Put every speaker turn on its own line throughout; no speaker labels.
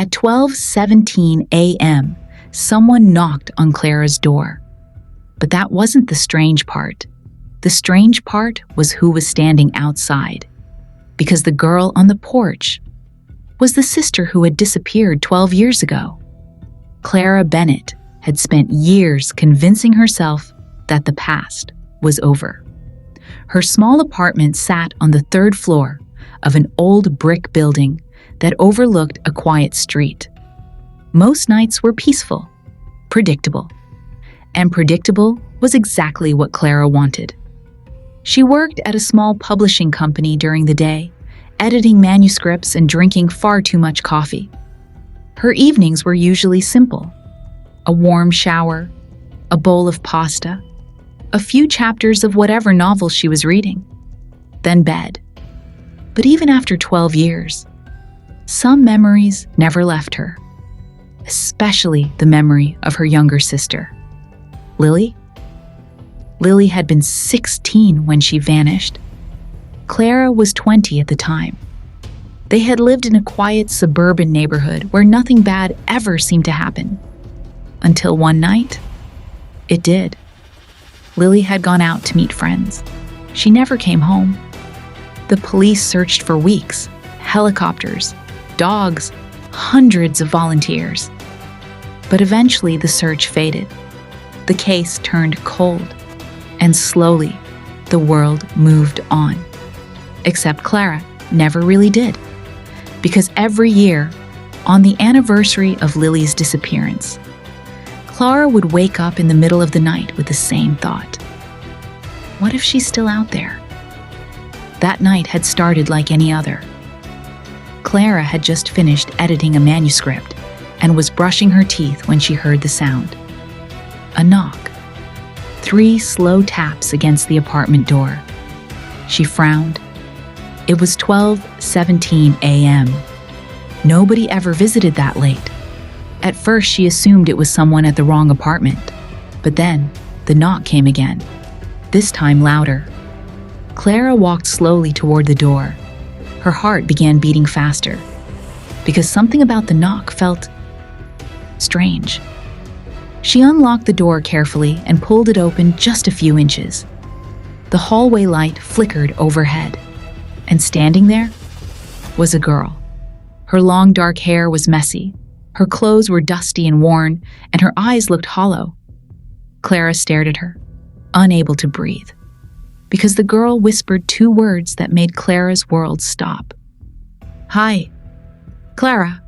At 12:17 a.m., someone knocked on Clara's door. But that wasn't the strange part. The strange part was who was standing outside, because the girl on the porch was the sister who had disappeared 12 years ago. Clara Bennett had spent years convincing herself that the past was over. Her small apartment sat on the third floor of an old brick building that overlooked a quiet street. Most nights were peaceful, predictable, and predictable was exactly what Clara wanted. She worked at a small publishing company during the day, editing manuscripts and drinking far too much coffee. Her evenings were usually simple: a warm shower, a bowl of pasta, a few chapters of whatever novel she was reading, then bed. But even after 12 years, some memories never left her, especially the memory of her younger sister. Lily? Lily had been 16 when she vanished. Clara was 20 at the time. They had lived in a quiet suburban neighborhood where nothing bad ever seemed to happen. Until one night, it did. Lily had gone out to meet friends. She never came home. The police searched for weeks, helicopters, dogs, hundreds of volunteers. But eventually the search faded. The case turned cold, and slowly the world moved on. Except Clara never really did, because every year, on the anniversary of Lily's disappearance, Clara would wake up in the middle of the night with the same thought. What if she's still out there? That night had started like any other. Clara had just finished editing a manuscript and was brushing her teeth when she heard the sound. A knock. 3 slow taps against the apartment door. She frowned. It was 12:17 a.m. Nobody ever visited that late. At first, she assumed it was someone at the wrong apartment. But then, the knock came again, this time louder. Clara walked slowly toward the door. Her heart began beating faster, because something about the knock felt strange. She unlocked the door carefully and pulled it open just a few inches. The hallway light flickered overhead, and standing there was a girl. Her long dark hair was messy, her clothes were dusty and worn, and her eyes looked hollow. Clara stared at her, unable to breathe, because the girl whispered 2 words that made Clara's world stop. "Hi, Clara."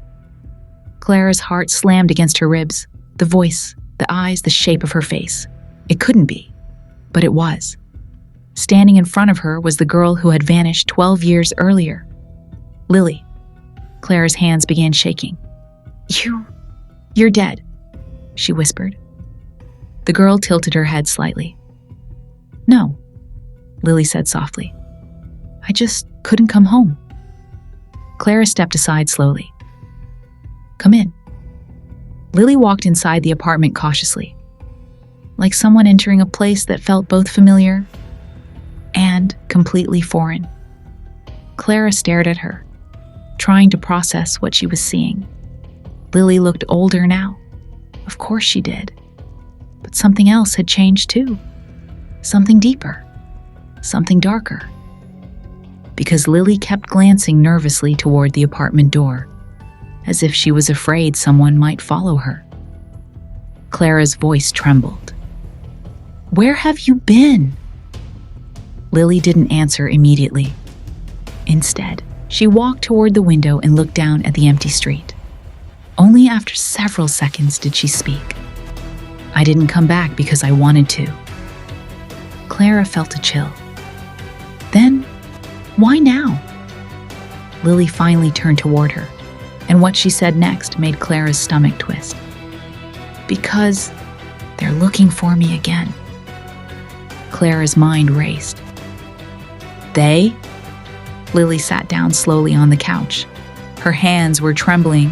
Clara's heart slammed against her ribs. The voice, the eyes, the shape of her face. It couldn't be, but it was. Standing in front of her was the girl who had vanished 12 years earlier. Lily. Clara's hands began shaking. You're dead," she whispered. The girl tilted her head slightly. "No," Lily said softly. "I just couldn't come home." Clara stepped aside slowly. "Come in." Lily walked inside the apartment cautiously, like someone entering a place that felt both familiar and completely foreign. Clara stared at her, trying to process what she was seeing. Lily looked older now. Of course she did. But something else had changed too. Something deeper. Something darker. Because Lily kept glancing nervously toward the apartment door, as if she was afraid someone might follow her. Clara's voice trembled. "Where have you been?" Lily didn't answer immediately. Instead, she walked toward the window and looked down at the empty street. Only after several seconds did she speak. "I didn't come back because I wanted to." Clara felt a chill. Then, why now? Lily finally turned toward her, and what she said next made Clara's stomach twist. "Because they're looking for me again." Clara's mind raced. "They?" Lily sat down slowly on the couch. Her hands were trembling.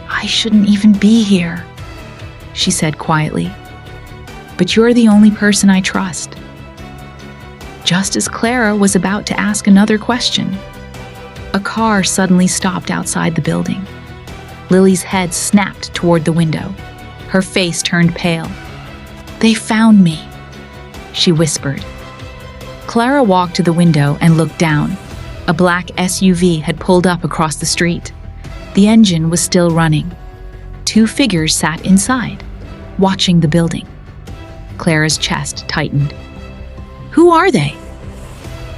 "I shouldn't even be here," she said quietly. "But you're the only person I trust." Just as Clara was about to ask another question, a car suddenly stopped outside the building. Lily's head snapped toward the window. Her face turned pale. "They found me," she whispered. Clara walked to the window and looked down. A black SUV had pulled up across the street. The engine was still running. 2 figures sat inside, watching the building. Clara's chest tightened. "Who are they?"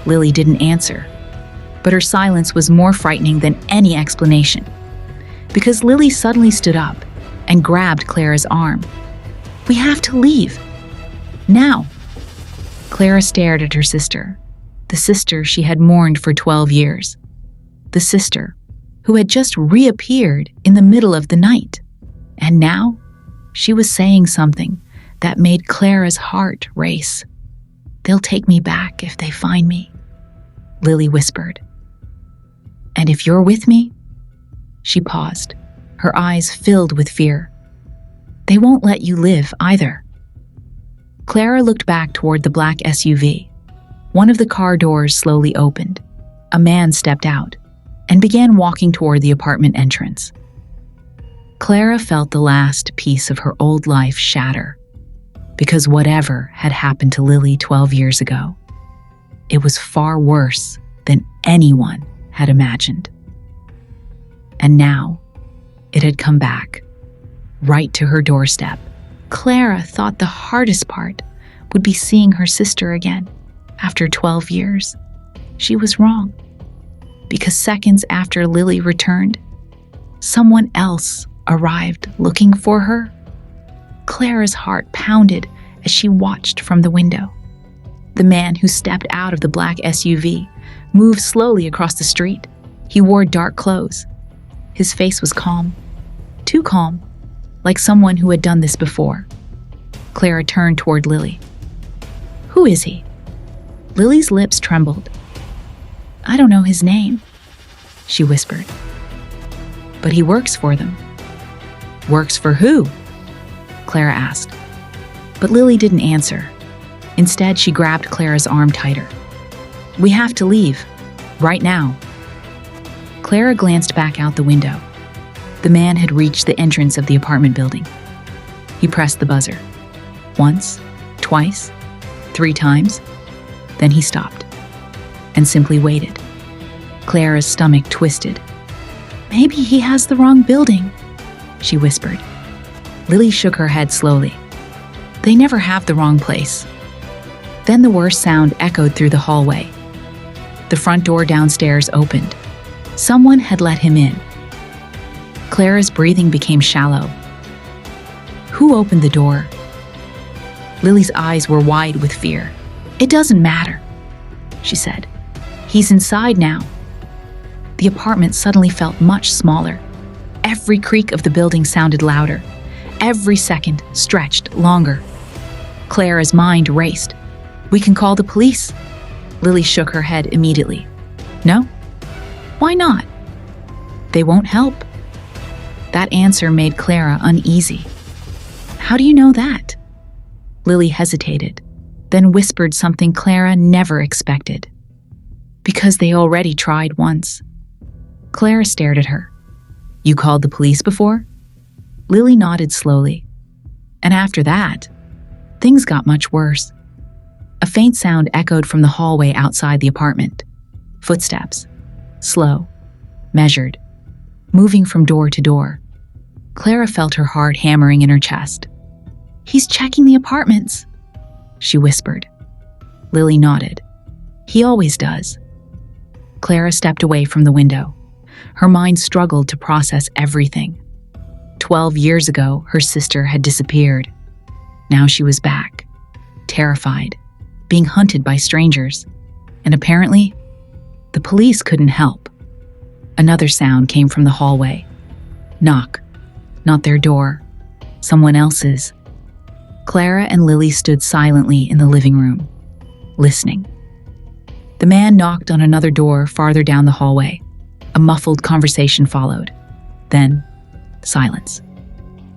Lily didn't answer, but her silence was more frightening than any explanation, because Lily suddenly stood up and grabbed Clara's arm. "We have to leave. Now." Clara stared at her sister, the sister she had mourned for 12 years, the sister who had just reappeared in the middle of the night. And now she was saying something that made Clara's heart race. "They'll take me back if they find me," Lily whispered. "And if you're with me?" She paused, her eyes filled with fear. "They won't let you live either." Clara looked back toward the black SUV. One of the car doors slowly opened. A man stepped out and began walking toward the apartment entrance. Clara felt the last piece of her old life shatter, because whatever had happened to Lily 12 years ago, it was far worse than anyone had imagined. And now, it had come back, right to her doorstep. Clara thought the hardest part would be seeing her sister again after 12 years. She was wrong, because seconds after Lily returned, someone else arrived looking for her. Clara's heart pounded as she watched from the window. The man who stepped out of the black SUV moved slowly across the street. He wore dark clothes. His face was calm, too calm, like someone who had done this before. Clara turned toward Lily. "Who is he?" Lily's lips trembled. "I don't know his name," she whispered. "But he works for them." "Works for who?" Clara asked. But Lily didn't answer. Instead, she grabbed Clara's arm tighter. "We have to leave. Right now." Clara glanced back out the window. The man had reached the entrance of the apartment building. He pressed the buzzer. Once, twice, 3 times. Then he stopped and simply waited. Clara's stomach twisted. "Maybe he has the wrong building," she whispered. Lily shook her head slowly. "They never have the wrong place." Then the worst sound echoed through the hallway. The front door downstairs opened. Someone had let him in. Clara's breathing became shallow. Who opened the door? Lily's eyes were wide with fear. "It doesn't matter," she said. "He's inside now." The apartment suddenly felt much smaller. Every creak of the building sounded louder. Every second stretched longer. Clara's mind raced. "We can call the police." Lily shook her head immediately. "No? Why not?" "They won't help." That answer made Clara uneasy. "How do you know that?" Lily hesitated, then whispered something Clara never expected. "Because they already tried once." Clara stared at her. "You called the police before?" Lily nodded slowly. "And after that, things got much worse." A faint sound echoed from the hallway outside the apartment. Footsteps. Slow. Measured. Moving from door to door. Clara felt her heart hammering in her chest. "He's checking the apartments," she whispered. Lily nodded. "He always does." Clara stepped away from the window. Her mind struggled to process everything. 12 years ago, her sister had disappeared. Now she was back, terrified, being hunted by strangers. And apparently, the police couldn't help. Another sound came from the hallway. Knock. Not their door. Someone else's. Clara and Lily stood silently in the living room, listening. The man knocked on another door farther down the hallway. A muffled conversation followed. Then, silence.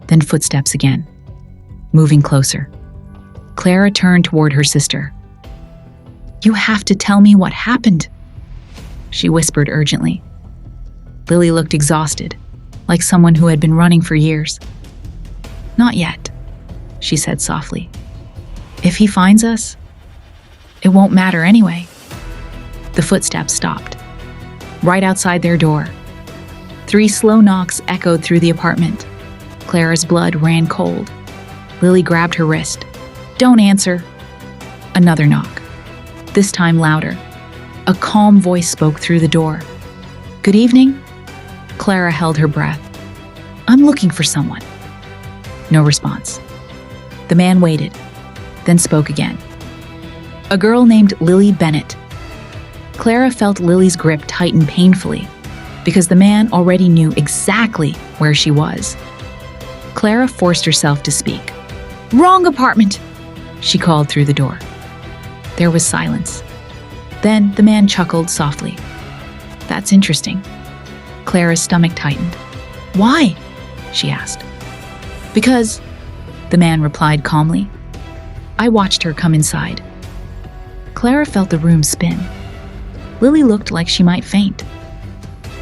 Then footsteps again, moving closer. Clara turned toward her sister. "You have to tell me what happened," she whispered urgently. Lily looked exhausted, like someone who had been running for years. "Not yet," she said softly. "If he finds us, it won't matter anyway." The footsteps stopped, right outside their door. 3 slow knocks echoed through the apartment. Clara's blood ran cold. Lily grabbed her wrist. "Don't answer." Another knock, this time louder. A calm voice spoke through the door. "Good evening?" Clara held her breath. "I'm looking for someone." No response. The man waited, then spoke again. "A girl named Lily Bennett." Clara felt Lily's grip tighten painfully, because the man already knew exactly where she was. Clara forced herself to speak. "Wrong apartment," she called through the door. There was silence. Then the man chuckled softly. "That's interesting." Clara's stomach tightened. "Why?" she asked. "Because," the man replied calmly. "I watched her come inside." Clara felt the room spin. Lily looked like she might faint.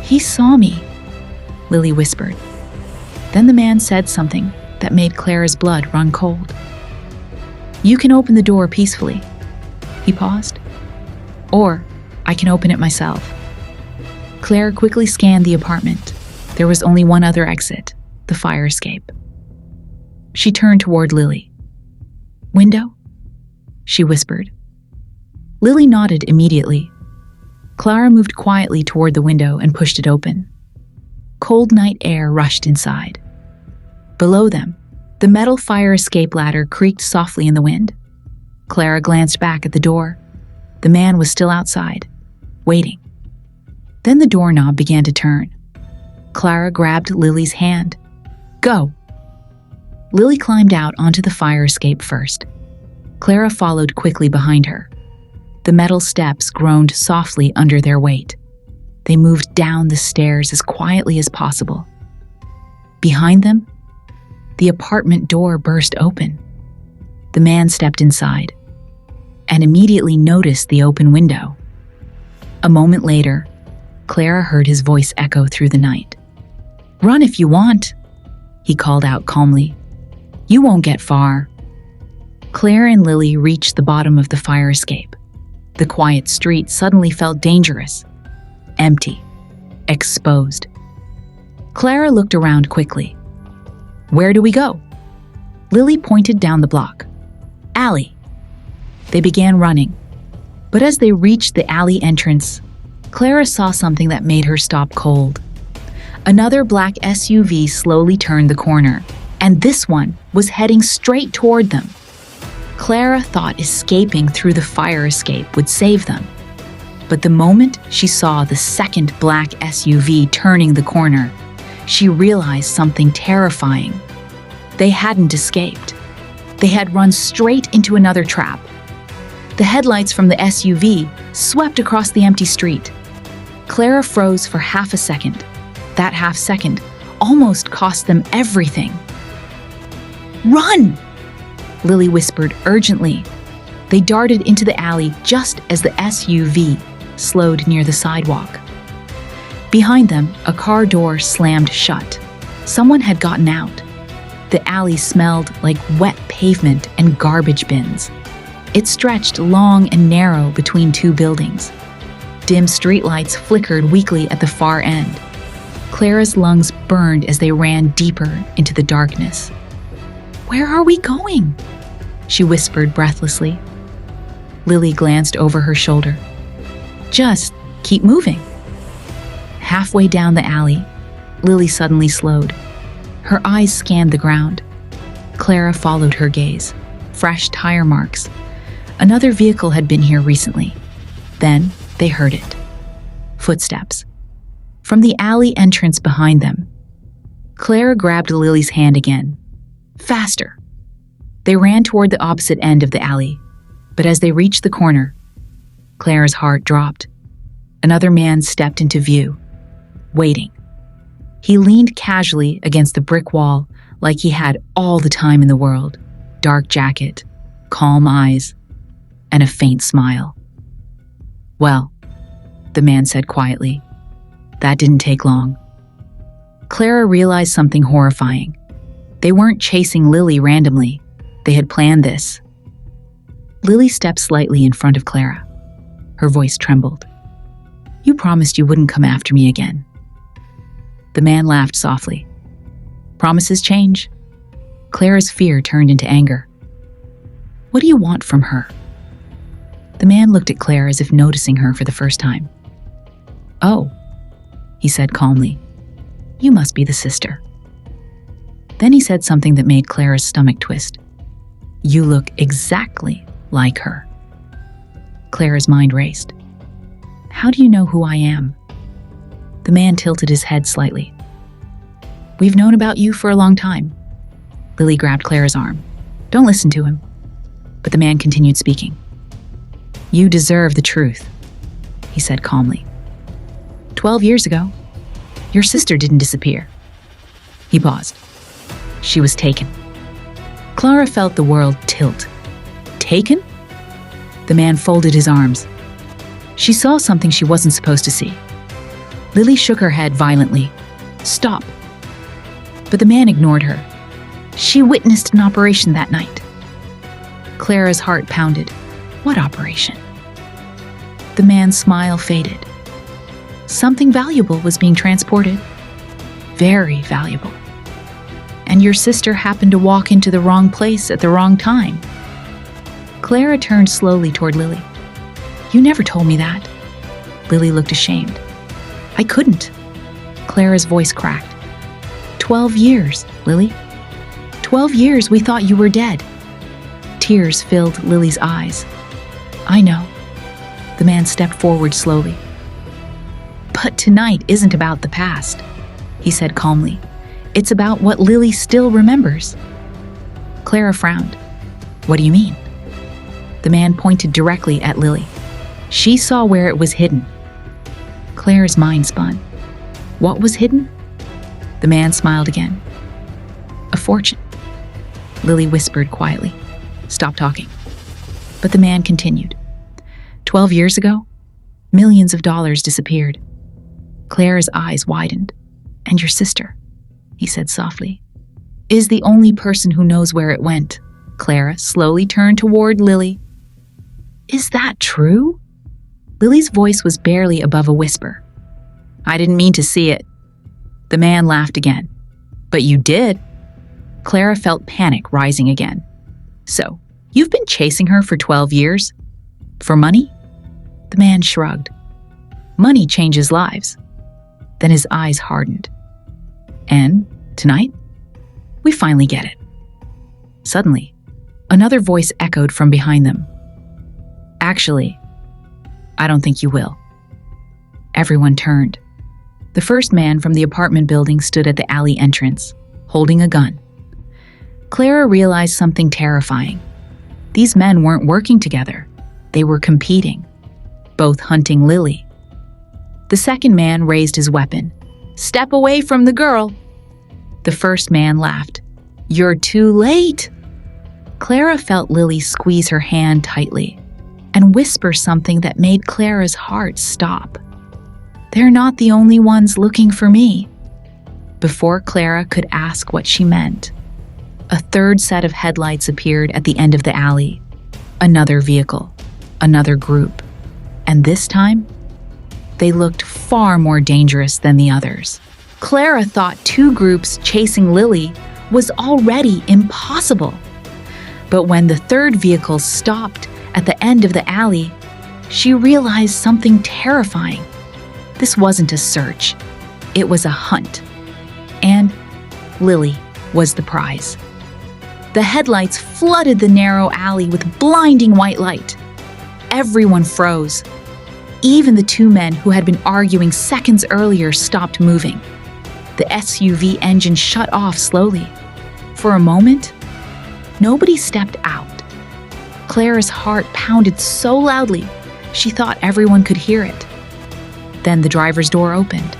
"He saw me," Lily whispered. Then the man said something that made Clara's blood run cold. "You can open the door peacefully," he paused. "Or I can open it myself." Clara quickly scanned the apartment. There was only one other exit, the fire escape. She turned toward Lily. "Window?" she whispered. Lily nodded immediately. Clara moved quietly toward the window and pushed it open. Cold night air rushed inside. Below them, the metal fire escape ladder creaked softly in the wind. Clara glanced back at the door. The man was still outside, waiting. Then the doorknob began to turn. Clara grabbed Lily's hand. "Go!" Lily climbed out onto the fire escape first. Clara followed quickly behind her. The metal steps groaned softly under their weight. They moved down the stairs as quietly as possible. Behind them, the apartment door burst open. The man stepped inside and immediately noticed the open window. A moment later, Clara heard his voice echo through the night. "Run if you want," he called out calmly. "You won't get far." Clara and Lily reached the bottom of the fire escape. The quiet street suddenly felt dangerous, empty, exposed. Clara looked around quickly. "Where do we go?" Lily pointed down the block. "Alley." They began running, but as they reached the alley entrance, Clara saw something that made her stop cold. Another black SUV slowly turned the corner, and this one was heading straight toward them. Clara thought escaping through the fire escape would save them. But the moment she saw the second black SUV turning the corner, she realized something terrifying. They hadn't escaped. They had run straight into another trap. The headlights from the SUV swept across the empty street. Clara froze for half a second. That half second almost cost them everything. "Run!" Lily whispered urgently. They darted into the alley just as the SUV slowed near the sidewalk. Behind them, a car door slammed shut. Someone had gotten out. The alley smelled like wet pavement and garbage bins. It stretched long and narrow between 2 buildings. Dim streetlights flickered weakly at the far end. Clara's lungs burned as they ran deeper into the darkness. "Where are we going?" she whispered breathlessly. Lily glanced over her shoulder. "Just keep moving." Halfway down the alley, Lily suddenly slowed. Her eyes scanned the ground. Clara followed her gaze. Fresh tire marks. Another vehicle had been here recently. Then they heard it. Footsteps. From the alley entrance behind them. Clara grabbed Lily's hand again. "Faster!" They ran toward the opposite end of the alley, but as they reached the corner, Clara's heart dropped. Another man stepped into view, waiting. He leaned casually against the brick wall like he had all the time in the world. Dark jacket, calm eyes, and a faint smile. "Well," the man said quietly, "that didn't take long." Clara realized something horrifying. They weren't chasing Lily randomly. They had planned this. Lily stepped slightly in front of Clara. Her voice trembled. "You promised you wouldn't come after me again." The man laughed softly. "Promises change." Clara's fear turned into anger. "What do you want from her?" The man looked at Clara as if noticing her for the first time. "Oh," he said calmly. "You must be the sister." Then he said something that made Clara's stomach twist. "You look exactly like her." Clara's mind raced. "How do you know who I am?" The man tilted his head slightly. "We've known about you for a long time." Lily grabbed Clara's arm. "Don't listen to him." But the man continued speaking. "You deserve the truth," he said calmly. 12 years ago, your sister didn't disappear." He paused. "She was taken." Clara felt the world tilt. "Taken?" The man folded his arms. She saw something she wasn't supposed to see. Lily shook her head violently. "Stop." But the man ignored her. "She witnessed an operation that night." Clara's heart pounded. "What operation?" The man's smile faded. "Something valuable was being transported. Very valuable. And your sister happened to walk into the wrong place at the wrong time." Clara turned slowly toward Lily. "You never told me that." Lily looked ashamed. "I couldn't." Clara's voice cracked. 12 years, Lily. 12 years we thought you were dead." Tears filled Lily's eyes. "I know." The man stepped forward slowly. "But tonight isn't about the past," he said calmly. "It's about what Lily still remembers." Clara frowned. "What do you mean?" The man pointed directly at Lily. She saw where it was hidden. Clara's mind spun. What was hidden? The man smiled again. "A fortune." Lily whispered quietly. "Stop talking." But the man continued. 12 years ago, millions of dollars disappeared." Clara's eyes widened. "And your sister," he said softly, "is the only person who knows where it went." Clara slowly turned toward Lily. "Is that true?" Lily's voice was barely above a whisper. "I didn't mean to see it." The man laughed again. "But you did." Clara felt panic rising again. "So, you've been chasing her for 12 years? For money?" The man shrugged. "Money changes lives." Then his eyes hardened. "And tonight, we finally get it." Suddenly, another voice echoed from behind them. "Actually, I don't think you will." Everyone turned. The first man from the apartment building stood at the alley entrance, holding a gun. Clara realized something terrifying. These men weren't working together. They were competing, both hunting Lily. The second man raised his weapon. "Step away from the girl." The first man laughed. "You're too late." Clara felt Lily squeeze her hand tightly and whisper something that made Clara's heart stop. "They're not the only ones looking for me." Before Clara could ask what she meant, a third set of headlights appeared at the end of the alley. Another vehicle, another group. And this time, they looked far more dangerous than the others. Clara thought two groups chasing Lily was already impossible. But when the third vehicle stopped at the end of the alley, she realized something terrifying. This wasn't a search. It was a hunt. And Lily was the prize. The headlights flooded the narrow alley with blinding white light. Everyone froze. Even the two men who had been arguing seconds earlier stopped moving. The SUV engine shut off slowly. For a moment, nobody stepped out. Clara's heart pounded so loudly, she thought everyone could hear it. Then the driver's door opened.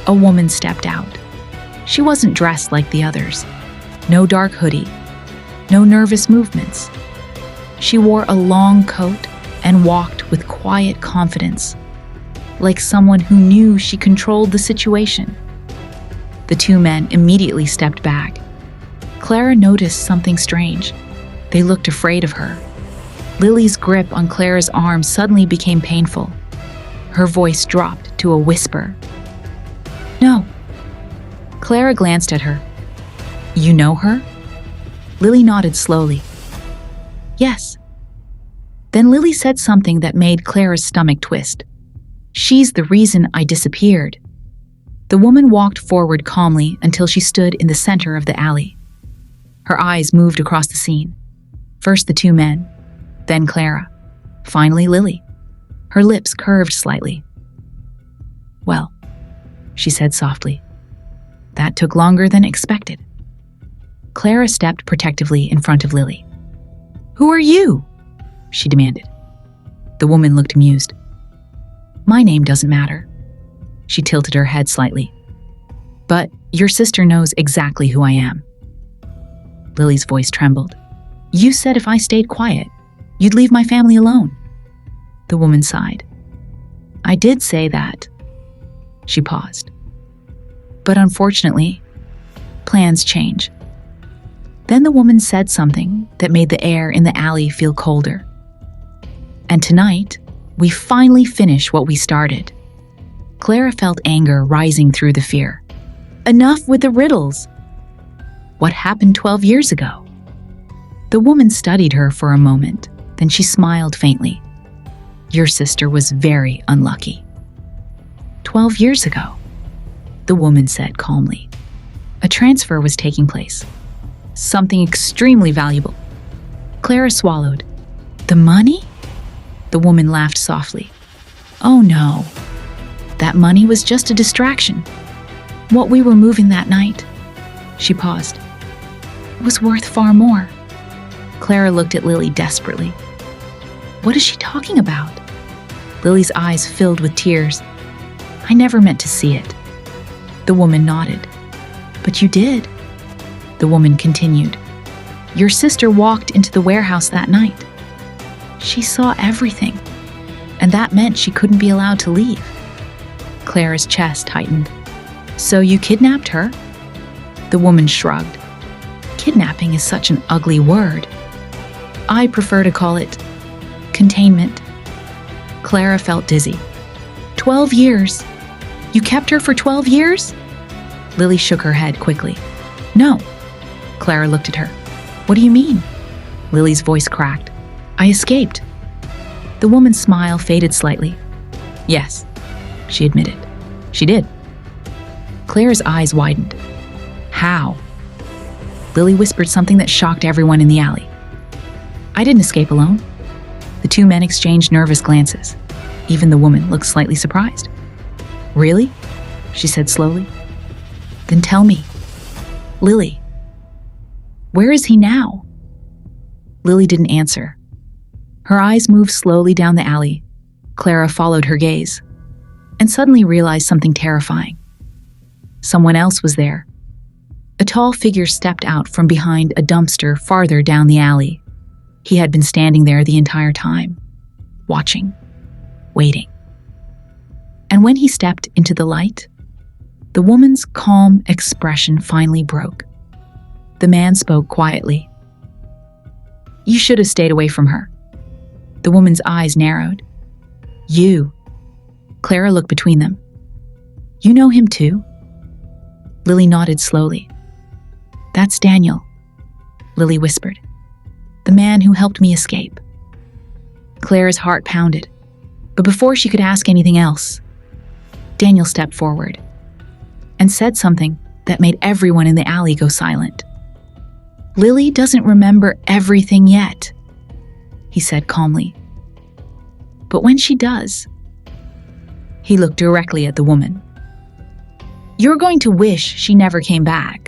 A woman stepped out. She wasn't dressed like the others. No dark hoodie. No nervous movements. She wore a long coat and walked with quiet confidence, like someone who knew she controlled the situation. The two men immediately stepped back. Clara noticed something strange. They looked afraid of her. Lily's grip on Clara's arm suddenly became painful. Her voice dropped to a whisper. "No." Clara glanced at her. "You know her?" Lily nodded slowly. "Yes." Then Lily said something that made Clara's stomach twist. "She's the reason I disappeared." The woman walked forward calmly until she stood in the center of the alley. Her eyes moved across the scene. First the two men, then Clara, finally Lily. Her lips curved slightly. "Well," she said softly, "that took longer than expected." Clara stepped protectively in front of Lily. "Who are you?" she demanded. The woman looked amused. "My name doesn't matter." She tilted her head slightly. "But your sister knows exactly who I am." Lily's voice trembled. "You said if I stayed quiet, you'd leave my family alone." The woman sighed. "I did say that." She paused. "But unfortunately, plans change." Then the woman said something that made the air in the alley feel colder. "And tonight, we finally finish what we started." Clara felt anger rising through the fear. "Enough with the riddles! What happened 12 years ago?" The woman studied her for a moment, then she smiled faintly. "Your sister was very unlucky." 12 years ago," the woman said calmly. "A transfer was taking place. Something extremely valuable." Clara swallowed. "The money?" The woman laughed softly. "Oh no. That money was just a distraction. What we were moving that night," she paused, "was worth far more." Clara looked at Lily desperately. "What is she talking about?" Lily's eyes filled with tears. "I never meant to see it." The woman nodded. "But you did." The woman continued. "Your sister walked into the warehouse that night. She saw everything, and that meant she couldn't be allowed to leave." Clara's chest tightened. "So you kidnapped her?" The woman shrugged. "Kidnapping is such an ugly word. I prefer to call it containment." Clara felt dizzy. 12 years? You kept her for 12 years? Lily shook her head quickly. "No." Clara looked at her. "What do you mean?" Lily's voice cracked. "I escaped." The woman's smile faded slightly. "Yes," she admitted. "She did." Clara's eyes widened. "How?" Lily whispered something that shocked everyone in the alley. "I didn't escape alone." The two men exchanged nervous glances. Even the woman looked slightly surprised. "Really?" she said slowly. "Then tell me. Lily, where is he now?" Lily didn't answer. Her eyes moved slowly down the alley. Clara followed her gaze and suddenly realized something terrifying. Someone else was there. A tall figure stepped out from behind a dumpster farther down the alley. He had been standing there the entire time, watching, waiting. And when he stepped into the light, the woman's calm expression finally broke. The man spoke quietly. "You should have stayed away from her." The woman's eyes narrowed. "You?" Clara looked between them. "You know him too?" Lily nodded slowly. "That's Daniel," Lily whispered. "The man who helped me escape." Clara's heart pounded, but before she could ask anything else, Daniel stepped forward and said something that made everyone in the alley go silent. "Lily doesn't remember everything yet," he said calmly. "But when she does," he looked directly at the woman, "you're going to wish she never came back."